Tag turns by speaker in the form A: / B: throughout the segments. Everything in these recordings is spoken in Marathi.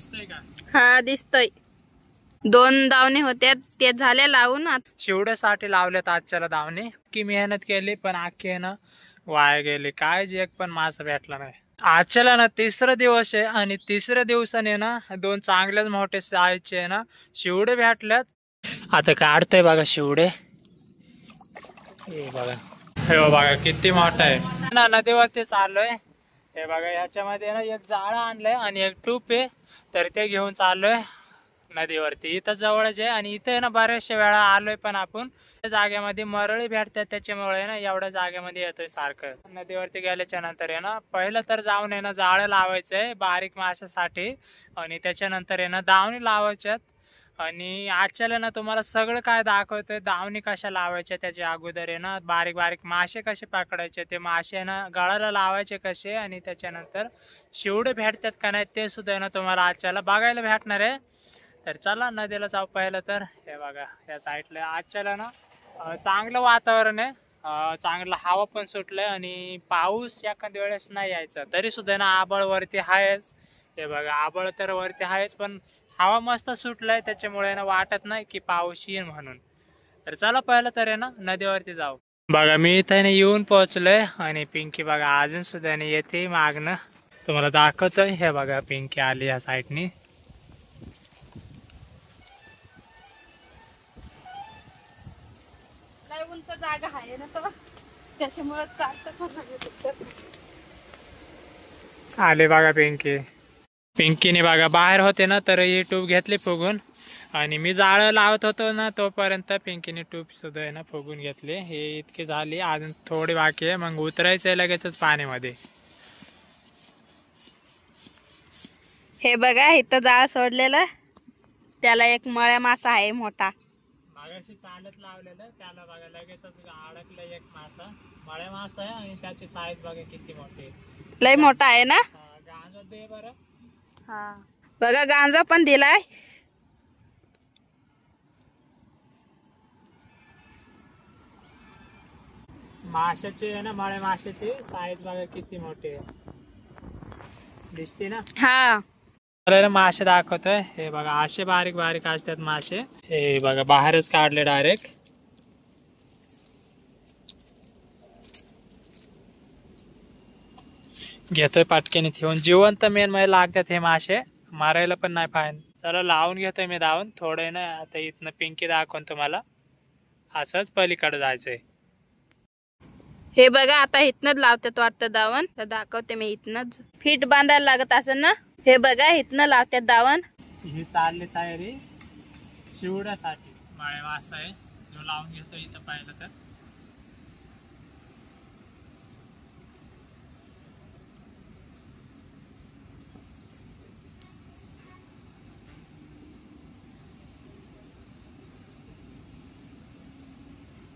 A: दिसतंय का?
B: हा दिसतंय. 2 दावणी होत्या ते झाले लावून.
A: शिवड्यासाठी लावल्यात आजच्याला दावणी. की मेहनत केली पण आखी ना वाया गेली. काय जे एक पण मासा भेटला नाही. आजच्याला ना 3रा दिवस आहे आणि 3ऱ्या दिवसाने ना 2 चांगल्याच मोठे साईजचे ना शिवडे भेटल्यात. आता काढतोय बघा शिवडे. हे बघा, हे बघा किती मोठा आहे ना. नदीवरती चाललोय. हे बघा याच्यामध्ये ना एक जाळं आणलंय आणि एक टूप आहे. तर ते घेऊन चाललोय नदीवरती. इथं जवळच आहे आणि इथे ना बऱ्याचशा वेळा आलोय पण आपण जागेमध्ये मरळी भेटतात त्याच्यामुळे ना एवढ्या जागेमध्ये येतोय सारखं. नदीवरती गेल्याच्या नंतर आहे ना पहिलं तर जाऊन आहे ना जाळं लावायचंय बारीक माशासाठी आणि त्याच्यानंतर आहे ना दावणी लावायच्यात. आणि आजच्याला ना तुम्हाला सगळं काय दाखवतोय. दावणी कशा लावायच्या त्याच्या अगोदर आहे ना बारीक बारीक मासे कसे पकडायचे, ते मासे ना गळाला लावायचे कसे आणि त्याच्यानंतर शिवडे भेटतात का नाही ते सुद्धा आहे ना तुम्हाला आजच्याला बघायला भेटणार आहे. तर चला नदीला जाऊ. पहिलं तर हे बघा या साईडला आजच्याला ना चांगलं वातावरण आहे. चांगलं हवा पण सुटलंय आणि पाऊस एखाद्या वेळेस नाही यायचा तरी सुद्धा ना आबळ वरती आहेच. हे बघा आबळ तर वरती आहेच पण हवा मस्त सुटलाय त्याच्यामुळे ना वाटत नाही की पाऊस येईल म्हणून. तर चला पहिलं तर आहे ना नदीवरती जाऊ. बघा मी इथं येऊन पोहोचलोय आणि पिंकी बघा अजून सुद्धा येते मागणं. तुम्हाला दाखवतोय. हे बघा पिंकी आली या साईडनी.
B: उंच जागा आहे ना तर त्याच्यामुळे
A: आले बघा पिंकी. पिंकीने बघा बाहेर होते ना तर ही ट्यूब घेतली फुगून आणि मी जाळं लावत होतो ना तोपर्यंत पिंकीने ट्यूब सुद्धा आहे ना फुगून घेतली. हे इतकी झाली अजून थोडी बाकी आहे मग उतरायचंय लगेचच पाण्यामध्ये.
B: हे बघा इथं जाळ सोडलेलं त्याला एक मळ्या मासा आहे मोठा.
A: मागाशी चालत लावलेलं त्याला बघा लगेचच अडकलं एक मासा. मळ्या मासा आहे आणि त्याची साईज बघा किती मोठी आहे.
B: लय मोठा आहे ना.
A: गांजा दे बरं.
B: हा बघा गांजा पण दिलाय.
A: माशाची आहे ना मळ्या माशाची साईज बघा किती मोठी आहे. दिसते ना.
B: हा
A: मासे दाखवतोय. हे बघा असे बारीक बारीक असतात मासे. हे बघा बाहेरच काढले डायरेक्ट. घेतोय पाटक्याने ठेवून. जिवंत मेन मध्ये लागतात हे मासे. मारायला पण नाही फाईन. चला लावून घेतोय मी दावून थोडं ना. आता इथनं पिंकी दाखवून तुम्हाला असंच पलीकडे जायचंय.
B: हे बघा आता इथनच लावतात वाटतं दावण. तर दाखवते मी इथनच. फीट बांधायला लागत असेल ना. हे बघा इथनं लावतात दावण.
A: ही चालली तयारी शिवड्यासाठी. माळे मासा आहे जो लावून घेतो इथं पाहिलं तर.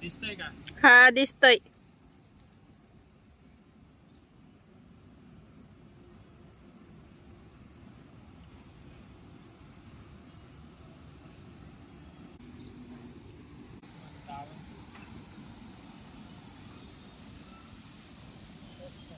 A: दिसतंय का?
B: हा दिसतंय.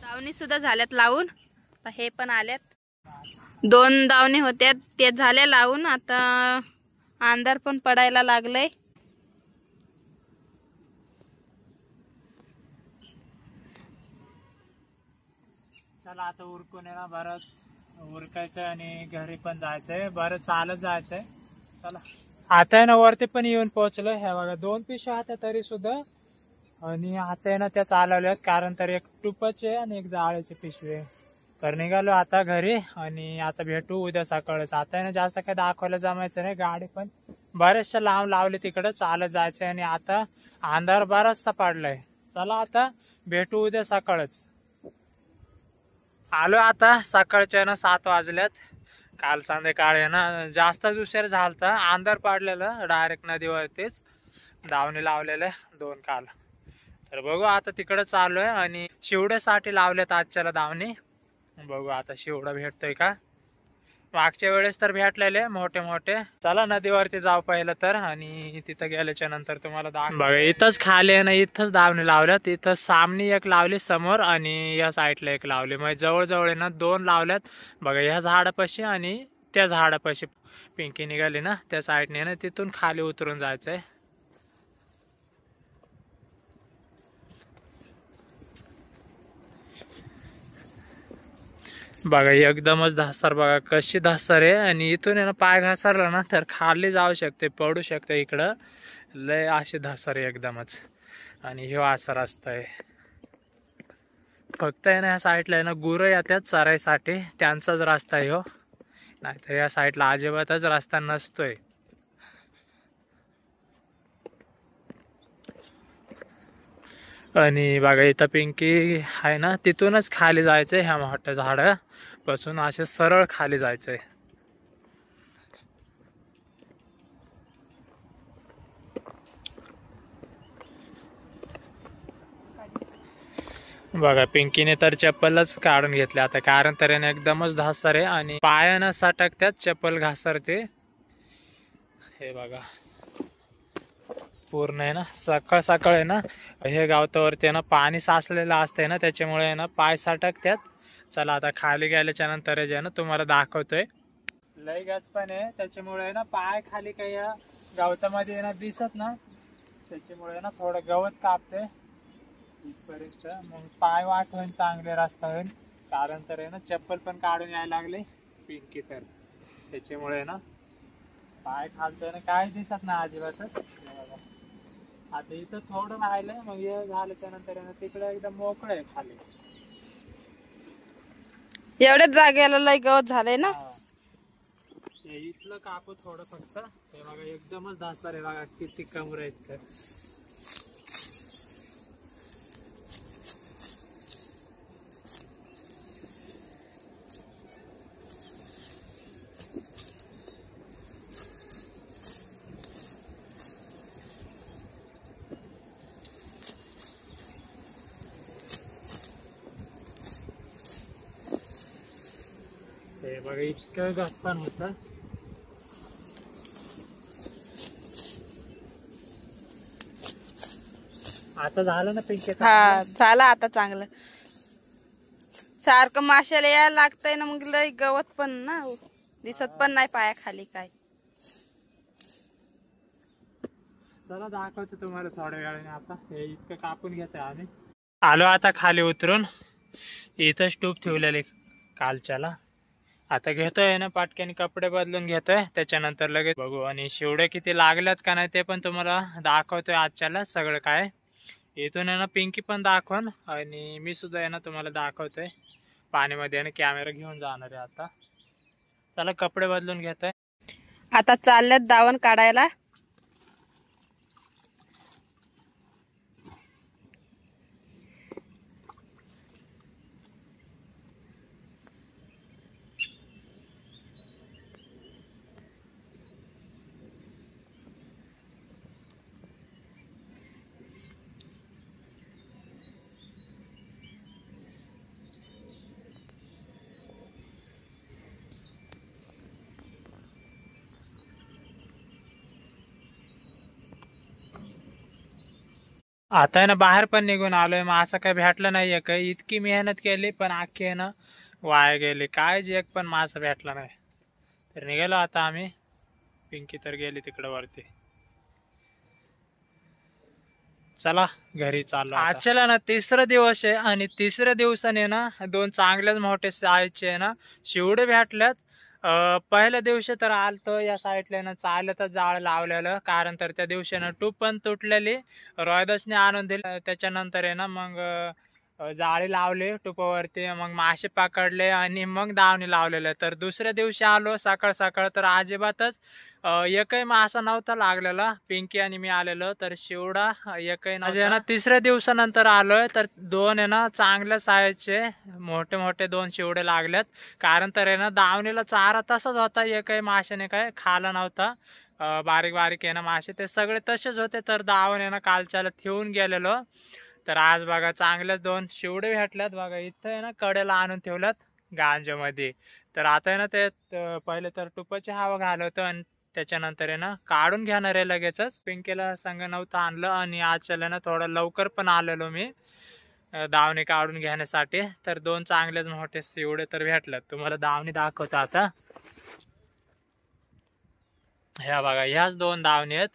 B: दावणी सुद्धा झाल्यात लावून. हे पण आल्यात. 2 दावणी होत्या ते झाले लावून. आता अंधार पण पडायला लागलंय.
A: चला आता उरकून आहे ना बरंच उरकायचं आणि घरी पण जायचंय. बरं चालत जायचंय. चला आता आहे ना वरती पण येऊन पोहोचलोय. हे बघा 2 पिशव्या आता तरी सुद्धा आणि आता आहे ना त्या चालवल्यात कारण तर एक टुपाचे आणि एक जाळ्याचे पिशवे. तर निघालो आता घरी आणि आता भेटू उद्या सकाळच. आता आहे ना जास्त काही दाखवायला जमायचं नाही. गाडी पण बरेचशा लांब लावले तिकडं चालत जायचंय आणि आता अंधार बराचसा पडलाय. चला आता भेटू उद्या सकाळच. आलो आता सकाळच्या ना 7 वाजल्यात. काल संध्याकाळी ना जास्तच उशीर झालता. अंधार पडलेलं डायरेक्ट नदीवरतीच. दावणी लावलेलं 2 काल. तर बघू आता तिकडे चाललोय आणि शिवड्यासाठी लावल्यात आजच्याला दावणी. बघू आता शिवडा भेटतोय का. मागच्या वेळेस तर भेटलेले मोठे मोठे. चला नदीवरती जाऊ पहिलं तर आणि तिथं गेल्याच्या नंतर तुम्हाला बघा इथंच खाली आहे ना इथंच दावणी लावल्यात. इथं सामनी एक लावली समोर आणि या साईडला एक लावली. म्हणजे जवळ जवळ ना 2 लावल्यात बघा ह्या झाडापाशी आणि त्या झाडापाशी पिंकी निघाली ना त्या साईडने ना, तिथून खाली उतरून जायचंय. बघा एकदमच धासर, बघा कशी धासर आहे. आणि इथून आहे ना पाय घासरला ना तर खाली जाऊ शकते, पडू शकते इकडं. लय अशी धासर आहे एकदमच. आणि ह्यो असा रस्ता आहे. फक्त आहे ना ह्या साईडला आहे ना गुरं येतात चरायसाठी, त्यांचाच रस्ता आहे ह्यो. नाहीतर या साईडला अजिबातच रस्ता नसतोय. आणि बघा इथं पिंकी आहे ना, तिथूनच खाली जायचंय. ह्या मोठ्या झाडापासून असे सरळ खाली जायचंय. बघा पिंकीने तर चप्पलच काढून घेतले आता, कारण तऱ्हेने एकदमच धासर आहे आणि पायानं सटकत्यात चप्पल घासरते. हे बघा पूर्ण आहे ना सकाळ सकाळ आहे ना, हे गावतावरती आहे ना पाणी साचलेलं असतंय ना, त्याच्यामुळे आहे ना पाय सटकत्यात. चला आता खाली गेल्याच्या नंतर जे आहे ना तुम्हाला दाखवतोय. लय गच पण आहे, त्याच्यामुळे ना पाय खाली काही गवतामध्ये ना दिसत ना, त्याच्यामुळे ना थोडं गवत कापते इथपर्यंत. मग पाय वाट होईल, चांगले रस्ता होईल. कारण तर आहे ना चप्पल पण काढून यायला लागले पिंकी, तर त्याच्यामुळे ना पाय खालचं ना काय दिसत ना अजिबातच. आता इथं थोडं राहिलंय, मग हे झाल्याच्या नंतर आहे ना तिकडे एकदम मोकळं आहे खाली.
B: एवढ्याच जागेला लय गवत झालंय ना.
A: हे इथलं कापू थोडं फक्त. हे बघा एकदमच धासर आहे, बघा किती कमर आहेत तर. हे बघा इतकं घसपान होत. आता झालं ना पिंकी?
B: हा झालं आता चांगलं. सारखं माशाला यायला लागतंय ना, मग लय गवत पण ना दिसत पण नाही पायाखाली काय.
A: चला दाखवतो तुम्हाला थोड्या वेळाने. आता हे इतकं कापून घेतोय आम्ही. आलो आता खाली उतरून. इथंच टूप ठेवलेले कालच्याला. आता घेतोय ना पाटक्याने कपडे बदलून घेतोय, त्याच्यानंतर लगेच बघू. आणि शिवडे किती लागल्यात का नाही ते पण तुम्हाला दाखवतोय आजच्याला सगळं काय. इथून आहे ना पिंकी पण दाखवून, आणि मी सुद्धा आहे ना तुम्हाला दाखवतोय. पाणीमध्ये आहे ना कॅमेरा घेऊन जाणार आहे आता. चला कपडे बदलून घेतोय.
B: आता चालल्यात दावण काढायला.
A: आता आहे ना बाहेर पण निघून आलोय, मग असं काही भेटलं नाहीये काही. इतकी मेहनत केली पण अख्खी आहे ना वाया गेली. काय जे एक पण मासा भेटला नाही. तर निघालो आता आम्ही. पिंकी तर गेली तिकडे वरती. चला घरी चाललो. आजच्याला ना तिसरा दिवस आहे, आणि तिसऱ्या दिवसाने ना दोन चांगल्याच मोठे साईजचे ना शिवडे भेटल्यात. पहिल्या दिवशी तर आलतो या साईडला ना चालतच जाळ लावलेलं, कारण तर त्या दिवशी ना टूप पण तुटलेली, रोहिदासने आणून दिली. त्याच्यानंतर आहे ना मग जाळी लावली टुपावरती, मग मासे पकडले आणि मग दावणी लावलेलं. तर दुसऱ्या दिवशी आलो सकाळ सकाळ, तर अजिबातच एकही मासा नव्हता लागलेला. पिंकी आणि मी आलेलो, तर शिवडा एकही नव्हता ना. तिसऱ्या दिवसानंतर आलोय, तर दोन आहे ना चांगल्या साईजचे मोठे मोठे दोन शिवडे लागलेत. कारण तर आहे ना दावणीला चारा तसाच होता, एकही माशाने काय खाला नव्हता. बारीक बारीक आहे ना मासे ते सगळे तसेच होते. तर दावण आहे ना कालच्याला ठेवून गेलेलो. तर आज बघा चांगल्याच दोन शिवडे भेटल्यात. बघा इथं आहे ना कडेला आणून ठेवल्यात गांजामध्ये. तर आता आहे ना ते पहिले तर टुपाची हवा घालवतो, आणि त्याच्यानंतर आहे ना काढून घेणार आहे लगेचच. पिंकीला संग नव्हतं आणलं, आणि आज चला ना थोडं लवकर पण आलेलो मी दावणी काढून घेण्यासाठी. तर दोन चांगलेच मोठे शिवडे तर भेटल्यात. तुम्हाला दावणी दाखवतो आता. ह्या बघा ह्याच 2 दावणी आहेत.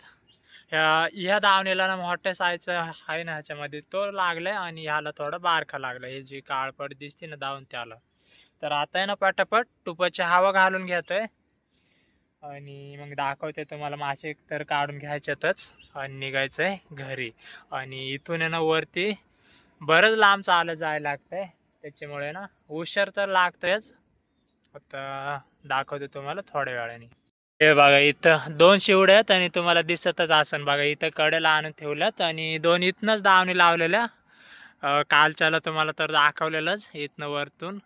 A: ह्या दावणीला ना मोठ्या साईजचा आहे ना ह्याच्यामध्ये तो लागलाय आणि ह्याला थोडं बारका लागलाय. हे जी काळपट दिसते ना दावण त्याला. तर आता आहे ना पटापट तुपाची हवा घालून घेतोय आणि मग दाखवते तुम्हाला. मासे तर काढून घ्यायच्यातच आणि निघायचंय घरी. आणि इथून आहे ना वरती बरंच लांब चालत जायला लागतंय, त्याच्यामुळे ना उशीर तर लागतोयच. आता दाखवते तुम्हाला थोड्या वेळाने. हे बघा इथं 2 शिवड्या आहेत आणि तुम्हाला दिसतच असन बघा इथं कडेला आणून ठेवल्यात आणि 2 इथनच दावणी लावलेल्या. कालच्याला तुम्हाला तर दाखवलेलंच इथनं वरतून.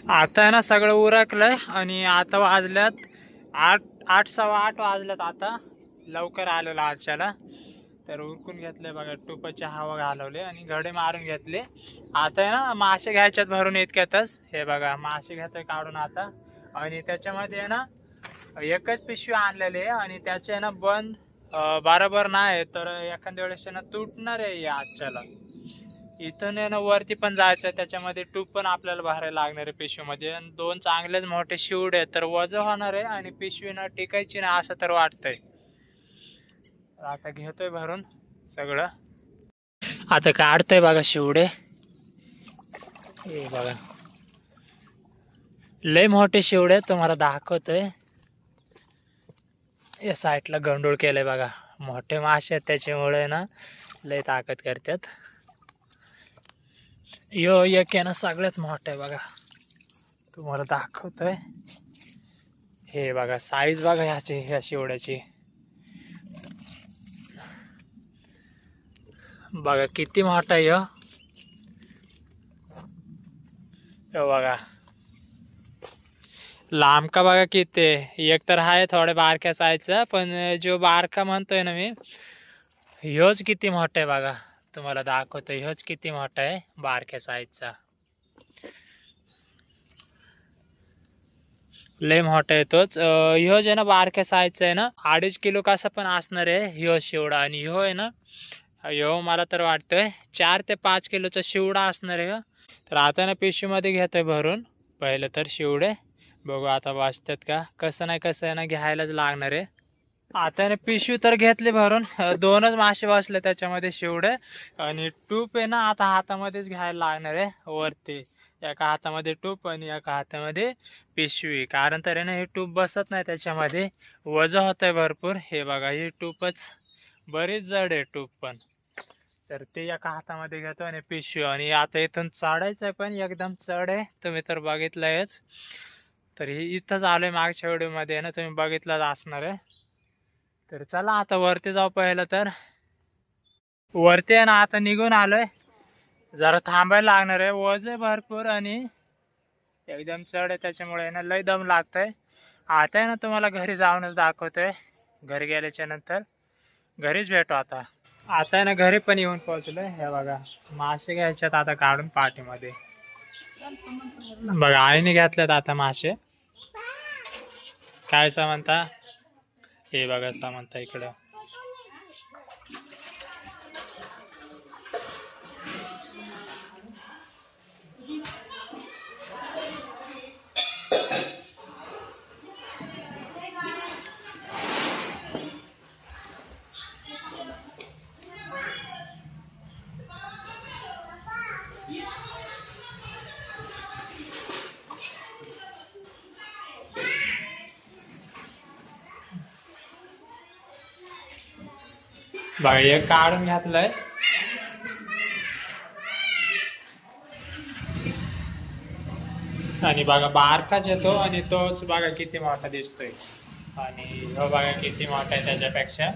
A: आता आहे ना सगळं उरकलंय आणि आता वाजल्यात 8 सव्वा 8 वाजल्यात. आता लवकर आलेलं आजच्याला. तर उरकून घेतले बघा, तुपाची हवा घालवली आणि घडे मारून घेतले. आता आहे ना मासे घ्यायच्यात भरून इतक्यातच. हे बघा मासे घेतोय काढून आता. आणि त्याच्यामध्ये आहे ना एकच पिशवी आणलेली आहे आणि त्याचे ना बंद बरोबर नाही, तर एखाद्या वेळेस ना तुटणार आहे आजच्याला. इथून आहे ना वरती पण जायचं, त्याच्यामध्ये टूप पण आपल्याला भरायला लागणार आहे पिशवीमध्ये. आणि 2 चांगलेच मोठे शिवडे आहेत, तर वजन होणार आहे आणि पिशवी ना टिकायची ना असं तर वाटतंय. आता घेतोय भरून सगळं. आता काढतोय बघा शिवडे. हे बघा लय मोठे शिवडे तुम्हाला दाखवतोय. या साईडला गंडूळ केलंय बघा. मोठे मासे आहेत त्याच्यामुळे ना लय ताकद करतात. यो एक आहे ना सगळ्यात मोठा आहे बघा, तुम्हाला दाखवतोय. हे बघा साईज बघा ह्याची, ह्या शिवड्याची बघा किती मोठा आहे. बघा लांब का बघा किती. एक तर आहे थोडे बारक्या साईजचा, पण जो बारका म्हणतोय ना मी ह्योच किती मोठा आहे बघा. तुम्हाला दाखवतोय ह्योच किती मोठा आहे बारक्या साईजचा. लय मोठा आहे तोच. ह्यो जे ना बारक्या साईजचा आहे ना 2.5 किलो कसं पण असणार आहे ह्यो शिवडा. आणि ह्यो आहे ना ह्यो मला तर वाटतंय 4 ते 5 किलोचा शिवडा असणार आहे. तर आता ना पिशवीमध्ये घेतोय भरून. पहिलं तर शिवडे बघू आता वाचतात का. कसं नाही कसं आहे ना घ्यायलाच लागणार आहे. आता ना पिशवी तर घेतली भरून. 2च मासे बसले त्याच्यामध्ये शिवडे. आणि टूप आहे ना आता हातामध्येच घ्यायला लागणार आहे वरती. एका हातामध्ये टूप आणि एका हातामध्ये पिशवी. कारण तर आहे ना हे टूप बसत नाही त्याच्यामध्ये, वजन होत आहे भरपूर. हे बघा ही टूपच बरीच जड आहे टूप पण. तर ते एका हातामध्ये घेतो आणि पिशवी. आणि आता इथून चढायचं पण एकदम चढ आहे, तुम्ही तर बघितलंयच. तर ही इथंच आलोय मागच्या व्हिडिओमध्ये ना तुम्ही बघितलंच असणार आहे. तर चला आता वरती जाऊ. पहिलं तर वरती आहे ना आता निघून आलोय. जरा थांबायला लागणार आहे, वजन भरपूर आणि एकदम चढ आहे त्याच्यामुळे ना लय दम लागतंय. आता आहे ना तुम्हाला घरी जाऊनच दाखवतोय. घरी गेल्याच्या नंतर घरीच भेटू. आता आहे ना घरी पण येऊन पोहोचलोय. हे बघा मासे घ्यायच्यात आता काढून पाठीमध्ये. बघा आईने घेतल्यात आता मासे. काय म्हणता. हे बघा म्हणता इकडं. बघा एक काढून घातलंय. आणि बघा बारकाच येतो आणि तोच बघा किती मोठा दिसतोय. आणि हो बघा किती मोठा आहे त्याच्यापेक्षा.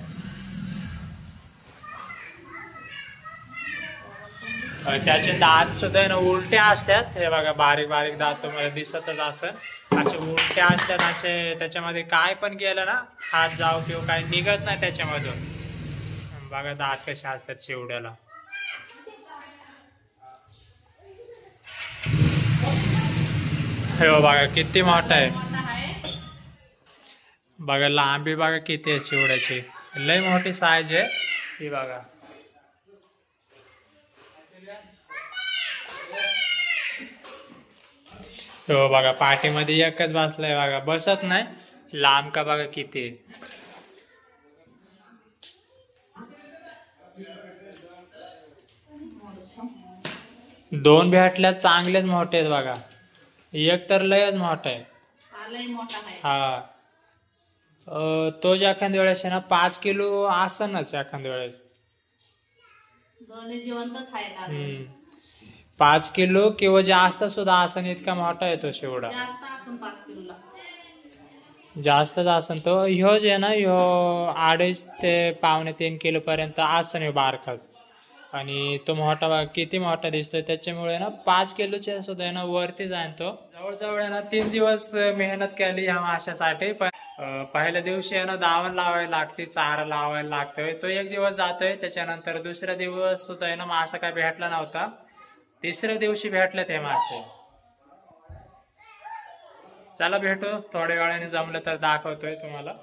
A: त्याचे दात सुद्धा ना उलटे असतात. हे बघा बारीक बारीक दात तुम्हाला दिसतच असं. असे उलटे असतात. असे त्याच्यामध्ये काय पण गेलं ना हात जाऊ किंवा काही निघत नाही त्याच्यामधून. बघा दात कसे असतात शिवड्याला. हे बघा किती मोठा आहे. बघा लांबी बघा किती आहे शिवड्याची. लय मोठी साईज आहे ही बघा. हो बघा पाठीमध्ये एकच बसलाय बघा, बसत नाही लांब का बघा किती आहे. दोन भेटल्या चांगलेच मोठे आहेत बघा. एक तर लयच मोठा आहे. हा तो ज्या एखाद्या वेळेस आहे ना 5 किलो असनच एखाद्या वेळेस.
B: दोन्ही जिवंतच आहेत.
A: हम्म 5 किलो किंवा जास्त सुद्धा आसन इतका मोठा येतो शेवडा.
B: जास्त असून 5 किलोला.
A: जास्तच आसन तो ह्यो जे ना ह्यो 2.5 ते 2.25 किलो पर्यंत आसन आहे बारकाच. आणि तो मोठा किती मोठा दिसतोय त्याच्यामुळे ना 5 किलोच्या सुद्धा आहे ना वरती जाईन तो. जवळजवळ आहे ना 3 दिवस मेहनत केली ह्या माशासाठी. पण पहिल्या दिवशी आहे ना दावण लावायला लागते, चारा लावायला लागतोय, तो एक दिवस जातोय. त्याच्यानंतर दुसऱ्या दिवस सुद्धा आहे ना मासा काय भेटला नव्हता. तिसऱ्या दिवशी भेटले ते मासे. चला भेटू थोड्या वेळाने, जमलं तर दाखवतोय तुम्हाला.